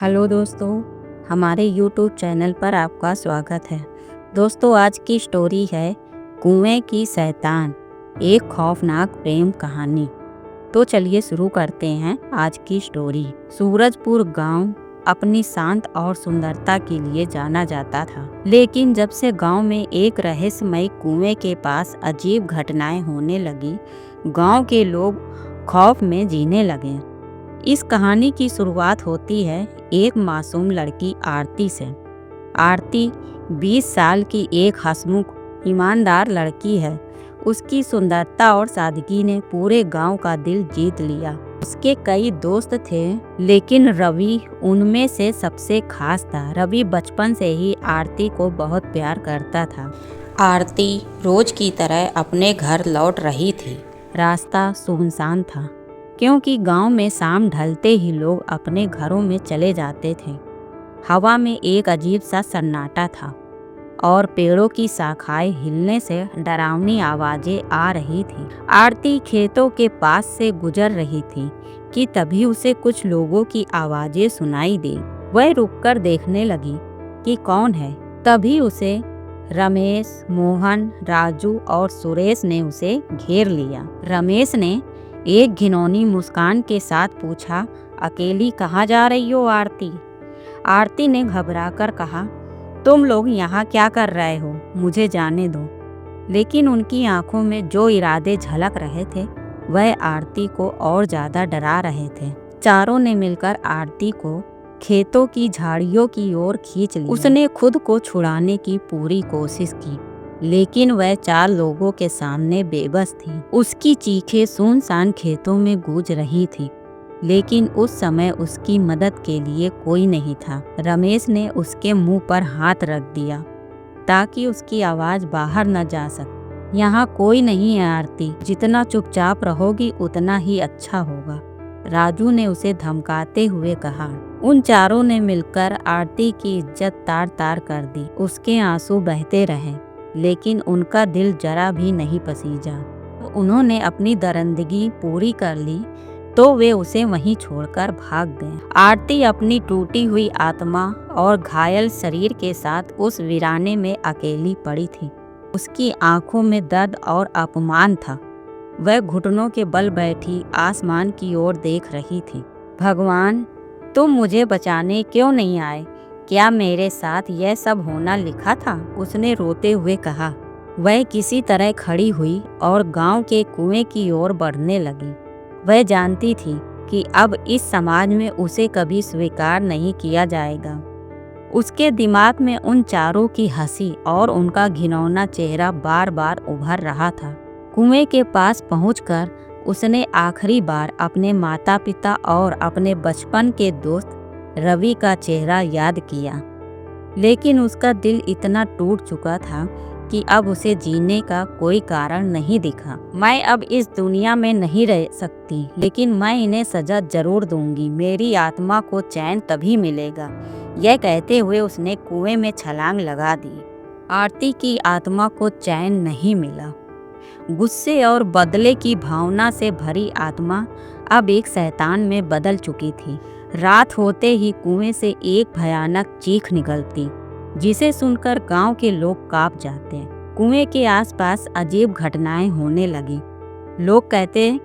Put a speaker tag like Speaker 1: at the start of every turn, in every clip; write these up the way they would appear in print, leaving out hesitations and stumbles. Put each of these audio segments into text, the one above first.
Speaker 1: Hello दोस्तों, हमारे YouTube channel पर आपका स्वागत है। दोस्तों, आज की स्टोरी है कुएं की शैतान, एक खौफनाक प्रेम कहानी। तो चलिए शुरू करते हैं आज की स्टोरी। सूरजपुर गांव अपनी शांत और सुंदरता के लिए जाना जाता था, लेकिन जब से गांव में एक रहस्यमय कुएं के पास अजीब घटनाएं होने लगी, गांव के लोग खौफ में जीने लगे। इस कहानी की शुरुआत होती है एक मासूम लड़की आरती से। आरती 20 साल की एक हंसमुख ईमानदार लड़की है। उसकी सुंदरता और सादगी ने पूरे गांव का दिल जीत लिया। उसके कई दोस्त थे, लेकिन रवि उनमें से सबसे खास था। रवि बचपन से ही आरती को बहुत प्यार करता था। आरती रोज की तरह अपने घर लौट रही थी। रास्ता सुनसान था, क्योंकि गांव में शाम ढलते ही लोग अपने घरों में चले जाते थे। हवा में एक अजीब सा सन्नाटा था और पेड़ों की शाखाएं हिलने से डरावनी आवाजें आ रही थी। आरती खेतों के पास से गुजर रही थी कि तभी उसे कुछ लोगों की आवाजें सुनाई दी। वह रुककर देखने लगी कि कौन है। तभी उसे रमेश, मोहन, राजू और सुरेश ने उसे घेर लिया। रमेश ने एक घिनौनी मुस्कान के साथ पूछा, अकेली कहाँ जा रही हो आरती? आरती ने घबराकर कहा, तुम लोग यहाँ क्या कर रहे हो? मुझे जाने दो। लेकिन उनकी आंखों में जो इरादे झलक रहे थे, वह आरती को और ज्यादा डरा रहे थे। चारों ने मिलकर आरती को खेतों की झाड़ियों की ओर खींच लिया। उसने खुद को छुड़ाने की पूरी कोशिश की, लेकिन वह 4 लोगों के सामने बेबस थी। उसकी चीखें सुनसान खेतों में गूंज रही थी, लेकिन उस समय उसकी मदद के लिए कोई नहीं था। रमेश ने उसके मुंह पर हाथ रख दिया ताकि उसकी आवाज बाहर न जा सके। यहाँ कोई नहीं है आरती, जितना चुपचाप रहोगी उतना ही अच्छा होगा, राजू ने उसे धमकाते हुए कहा। उन चारों ने मिलकर आरती की इज्जत तार तार कर दी। उसके आंसू बहते रहे, लेकिन उनका दिल जरा भी नहीं पसीजा। उन्होंने अपनी दरिंदगी पूरी कर ली तो वे उसे वहीं छोड़कर भाग गए। आरती अपनी टूटी हुई आत्मा और घायल शरीर के साथ उस वीराने में अकेली पड़ी थी। उसकी आंखों में दर्द और अपमान था। वह घुटनों के बल बैठी आसमान की ओर देख रही थी। भगवान, तुम मुझे बचाने क्यों नहीं आए? क्या मेरे साथ यह सब होना लिखा था? उसने रोते हुए कहा। वह किसी तरह खड़ी हुई और गांव के कुएं की ओर बढ़ने लगी। वह जानती थी कि अब इस समाज में उसे कभी स्वीकार नहीं किया जाएगा। उसके दिमाग में उन चारों की हंसी और उनका घिनौना चेहरा बार बार उभर रहा था। कुएं के पास पहुंचकर उसने आखिरी बार अपने माता पिता और अपने बचपन के दोस्त रवि का चेहरा याद किया, लेकिन उसका दिल इतना टूट चुका था कि अब उसे जीने का कोई कारण नहीं दिखा। मैं अब इस दुनिया में नहीं रह सकती, लेकिन मैं इन्हें सजा जरूर दूंगी। मेरी आत्मा को चैन तभी मिलेगा। यह कहते हुए उसने कुएं में छलांग लगा दी। आरती की आत्मा को चैन नहीं मिला। गुस्से और बदले की भावना से भरी आत्मा अब एक शैतान में बदल चुकी थी। रात होते ही कुएं से एक भयानक चीख निकलती, जिसे सुनकर गांव के लोग कांप जाते। कुएं के आसपास अजीब घटनाएं होने लगी। लोग कहते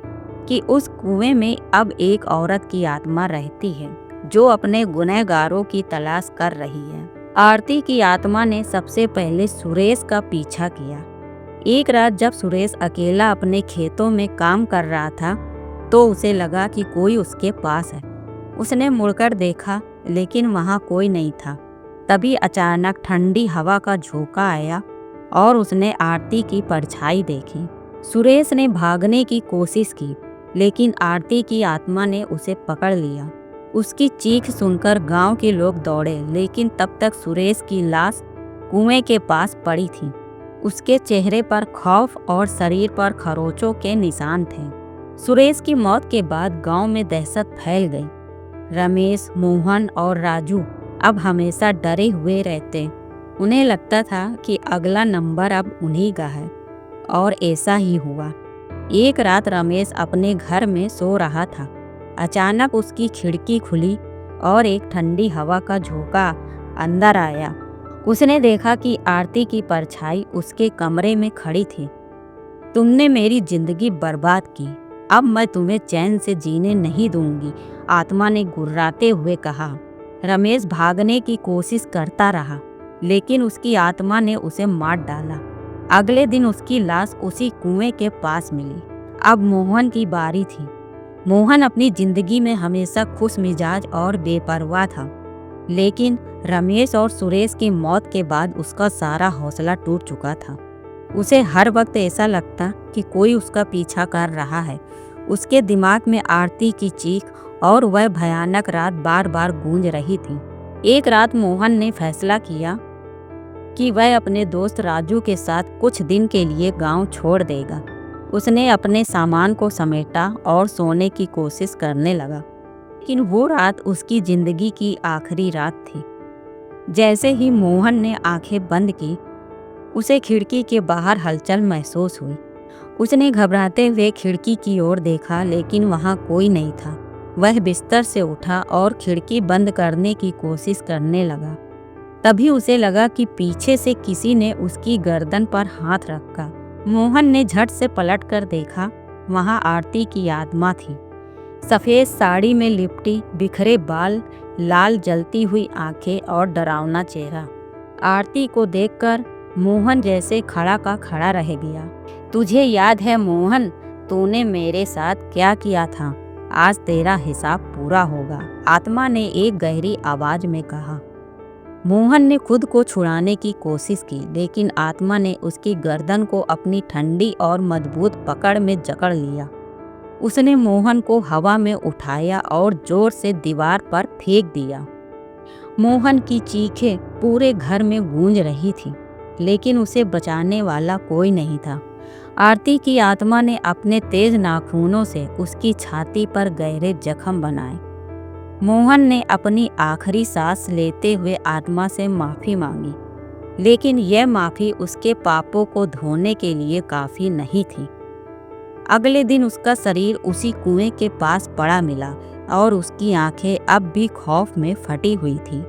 Speaker 1: कि उस कुएं में अब एक औरत की आत्मा रहती है, जो अपने गुनहगारों की तलाश कर रही है। आरती की आत्मा ने सबसे पहले सुरेश का पीछा किया। एक रात जब सुरेश अकेला अपने खेतों में काम कर रहा था, तो उसे लगा कि कोई उसके पास है। उसने मुड़कर देखा, लेकिन वहां कोई नहीं था। तभी अचानक ठंडी हवा का झोंका आया और उसने आरती की परछाई देखी। सुरेश ने भागने की कोशिश की, लेकिन आरती की आत्मा ने उसे पकड़ लिया। उसकी चीख सुनकर गांव के लोग दौड़े, लेकिन तब तक सुरेश की लाश कुएं के पास पड़ी थी। उसके चेहरे पर खौफ और शरीर पर खरोंचों के निशान थे। सुरेश की मौत के बाद गांव में दहशत फैल गई। रमेश, मोहन और राजू अब हमेशा डरे हुए रहते। उन्हें लगता था कि अगला नंबर अब उन्हीं का है, और ऐसा ही हुआ। एक रात रमेश अपने घर में सो रहा था। अचानक उसकी खिड़की खुली और एक ठंडी हवा का झोंका अंदर आया। उसने देखा कि आरती की परछाई उसके कमरे में खड़ी थी। तुमने मेरी जिंदगी बर्बाद की, अब मैं तुम्हें चैन से जीने नहीं दूंगी, आत्मा ने गुर्राते हुए कहा। रमेश भागने की कोशिश करता रहा, लेकिन उसकी आत्मा ने उसे मार डाला। अगले दिन उसकी लाश उसी कुएं के पास मिली। अब मोहन की बारी थी। मोहन अपनी जिंदगी में हमेशा खुश मिजाज और बेपरवाह था, लेकिन रमेश और सुरेश की मौत के बाद उसका सारा हौसला टूट चुका था। उसे हर वक्त ऐसा लगता कि कोई उसका पीछा कर रहा है। उसके दिमाग में आरती की चीख और वह भयानक रात बार बार गूंज रही थी। एक रात मोहन ने फैसला किया कि वह अपने दोस्त राजू के साथ कुछ दिन के लिए गांव छोड़ देगा। उसने अपने सामान को समेटा और सोने की कोशिश करने लगा, लेकिन वो रात उसकी जिंदगी की आखिरी रात थी। जैसे ही मोहन ने आंखें बंद की, उसे खिड़की के बाहर हलचल महसूस हुई। उसने घबराते हुए खिड़की की ओर देखा, लेकिन वहां कोई नहीं था। वह बिस्तर से उठा और खिड़की बंद करने की कोशिश करने लगा। तभी उसे लगा कि पीछे से किसी ने उसकी गर्दन पर हाथ रखा। मोहन ने झट से पलटकर देखा, वहां आरती की आत्मा थी। सफेद साड़ी में लिपटी, बिखरे बाल, लाल जलती हुई आंखें और डरावना चेहरा। आरती को देखकर मोहन जैसे खड़ा का खड़ा रह गया। तुझे याद है मोहन, तूने मेरे साथ क्या किया था? आज तेरा हिसाब पूरा होगा, आत्मा ने एक गहरी आवाज में कहा। मोहन ने खुद को छुड़ाने की कोशिश की, लेकिन आत्मा ने उसकी गर्दन को अपनी ठंडी और मजबूत पकड़ में जकड़ लिया। उसने मोहन को हवा में उठाया और जोर से दीवार पर फेंक दिया। मोहन की चीखें पूरे घर में गूंज रही थी, लेकिन उसे बचाने वाला कोई नहीं था। आरती की आत्मा ने अपने तेज नाखूनों से उसकी छाती पर गहरे जख्म बनाए। मोहन ने अपनी आखिरी सांस लेते हुए आत्मा से माफी मांगी, लेकिन यह माफी उसके पापों को धोने के लिए काफी नहीं थी। अगले दिन उसका शरीर उसी कुएं के पास पड़ा मिला और उसकी आंखें अब भी खौफ में फटी हुई थी।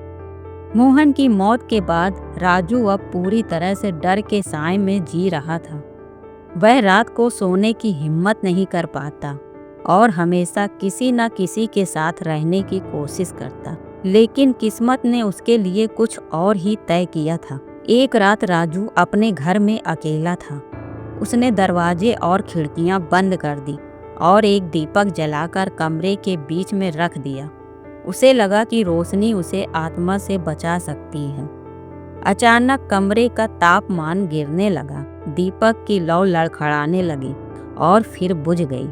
Speaker 1: मोहन की मौत के बाद राजू अब पूरी तरह से डर के साए में जी रहा था। वह रात को सोने की हिम्मत नहीं कर पाता और हमेशा किसी न किसी के साथ रहने की कोशिश करता, लेकिन किस्मत ने उसके लिए कुछ और ही तय किया था। एक रात राजू अपने घर में अकेला था। उसने दरवाजे और खिड़कियां बंद कर दी और एक दीपक जलाकर कमरे के बीच में रख दिया। उसे लगा कि रोशनी उसे आत्मा से बचा सकती है। अचानक कमरे का तापमान गिरने लगा, दीपक की लौ लड़खड़ाने लगी और फिर बुझ गई।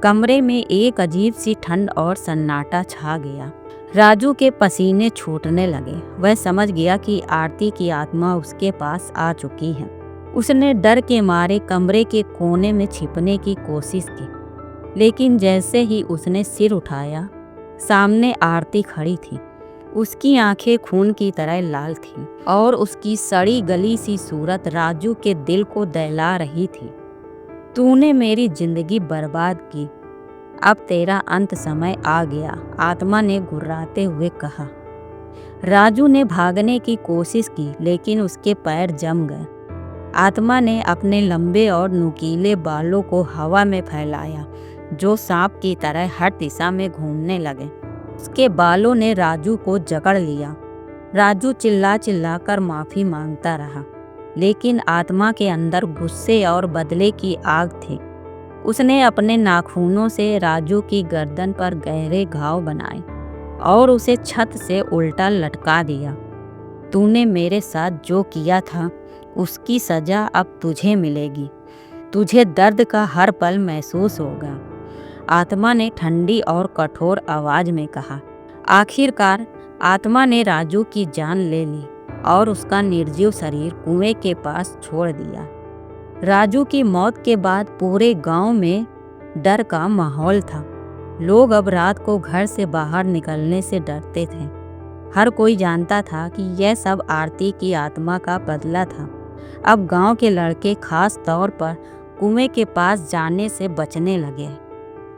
Speaker 1: कमरे में एक अजीब सी ठंड और सन्नाटा छा गया। राजू के पसीने छूटने लगे। वह समझ गया कि आरती की आत्मा उसके पास आ चुकी है। उसने डर के मारे कमरे के कोने में छिपने की कोशिश की, लेकिन जैसे ही उसने सिर उठाया, सामने आरती खड़ी थी। उसकी आंखें खून की तरह लाल थीं और उसकी सड़ी गली सी सूरत राजू के दिल को दहला रही थी। तूने मेरी जिंदगी बर्बाद की, अब तेरा अंत समय आ गया, आत्मा ने गुर्राते हुए कहा। राजू ने भागने की कोशिश की, लेकिन उसके पैर जम गए। आत्मा ने अपने लंबे और नुकीले बालों को हवा में फैलाया, जो सांप की तरह हर दिशा में घूमने लगे। उसके बालों ने राजू को जकड़ लिया। राजू चिल्ला चिल्ला कर माफी मांगता रहा, लेकिन आत्मा के अंदर गुस्से और बदले की आग थी। उसने अपने नाखूनों से राजू की गर्दन पर गहरे घाव बनाए और उसे छत से उल्टा लटका दिया। तूने मेरे साथ जो किया था, उसकी सजा अब तुझे मिलेगी। तुझे दर्द का हर पल महसूस होगा, आत्मा ने ठंडी और कठोर आवाज में कहा। आखिरकार आत्मा ने राजू की जान ले ली और उसका निर्जीव शरीर कुएं के पास छोड़ दिया। राजू की मौत के बाद पूरे गांव में डर का माहौल था। लोग अब रात को घर से बाहर निकलने से डरते थे। हर कोई जानता था कि यह सब आरती की आत्मा का बदला था। अब गांव के लड़के खास तौर पर कुएं के पास जाने से बचने लगे।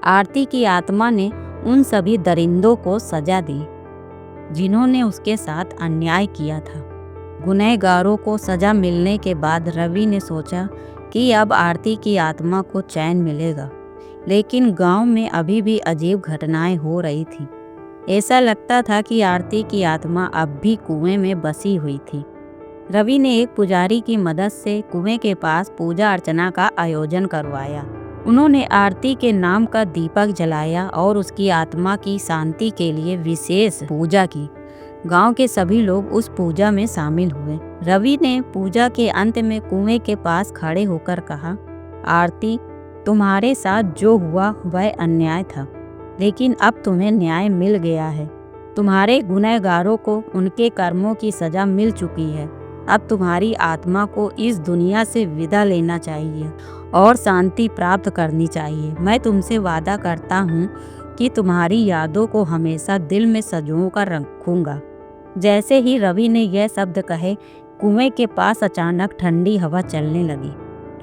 Speaker 1: आरती की आत्मा ने उन सभी दरिंदों को सजा दी जिन्होंने उसके साथ अन्याय किया था। गुनहगारों को सजा मिलने के बाद रवि ने सोचा कि अब आरती की आत्मा को चैन मिलेगा, लेकिन गांव में अभी भी अजीब घटनाएं हो रही थी। ऐसा लगता था कि आरती की आत्मा अब भी कुएं में बसी हुई थी। रवि ने एक पुजारी की मदद से कुएं के पास पूजा अर्चना का आयोजन करवाया। उन्होंने आरती के नाम का दीपक जलाया और उसकी आत्मा की शांति के लिए विशेष पूजा की। गांव के सभी लोग उस पूजा में शामिल हुए। रवि ने पूजा के अंत में कुएं के पास खड़े होकर कहा, आरती, तुम्हारे साथ जो हुआ वह अन्याय था, लेकिन अब तुम्हें न्याय मिल गया है। तुम्हारे गुनहगारों को उनके कर्मों की सजा मिल चुकी है। अब तुम्हारी आत्मा को इस दुनिया से विदा लेना चाहिए और शांति प्राप्त करनी चाहिए। मैं तुमसे वादा करता हूँ कि तुम्हारी यादों को हमेशा दिल में संजो कर रखूँगा। जैसे ही रवि ने यह शब्द कहे, कुएं के पास अचानक ठंडी हवा चलने लगी।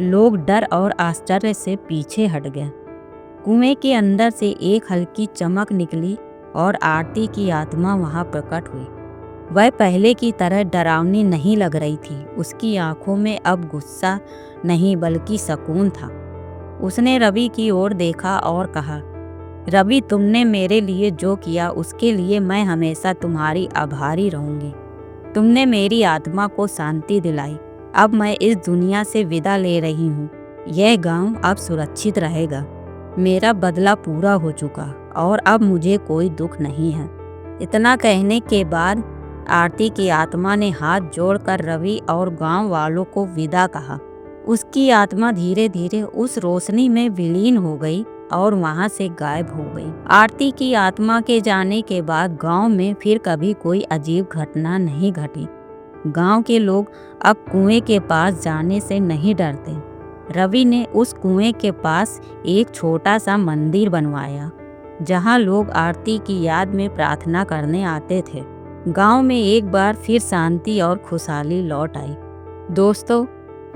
Speaker 1: लोग डर और आश्चर्य से पीछे हट गए। कुएं के अंदर से एक हल्की चमक निकली और आरती की आत्मा वहां प्रकट हुई। वह पहले की तरह डरावनी नहीं लग रही थी। उसकी आंखों में अब गुस्सा नहीं बल्कि सुकून था। उसने रवि की ओर देखा और कहा, रवि, तुमने मेरे लिए जो किया उसके लिए मैं हमेशा तुम्हारी आभारी रहूंगी। तुमने मेरी आत्मा को शांति दिलाई। अब मैं इस दुनिया से विदा ले रही हूँ। यह गांव अब सुरक्षित रहेगा। मेरा बदला पूरा हो चुका और अब मुझे कोई दुख नहीं है। इतना कहने के बाद आरती की आत्मा ने हाथ जोड़कर रवि और गांव वालों को विदा कहा। उसकी आत्मा धीरे धीरे उस रोशनी में विलीन हो गई और वहां से गायब हो गई। आरती की आत्मा के जाने के बाद गांव में फिर कभी कोई अजीब घटना नहीं घटी। गांव के लोग अब कुएं के पास जाने से नहीं डरते। रवि ने उस कुएं के पास एक छोटा सा मंदिर बनवाया, जहां लोग आरती की याद में प्रार्थना करने आते थे। गांव में एक बार फिर शांति और खुशहाली लौट आई। दोस्तों,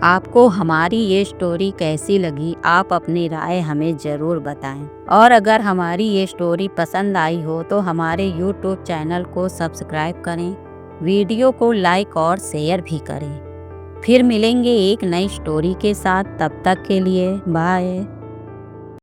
Speaker 1: आपको हमारी ये स्टोरी कैसी लगी? आप अपनी राय हमें ज़रूर बताएं। और अगर हमारी ये स्टोरी पसंद आई हो तो हमारे YouTube चैनल को सब्सक्राइब करें, वीडियो को लाइक और शेयर भी करें। फिर मिलेंगे एक नई स्टोरी के साथ। तब तक के लिए बाय।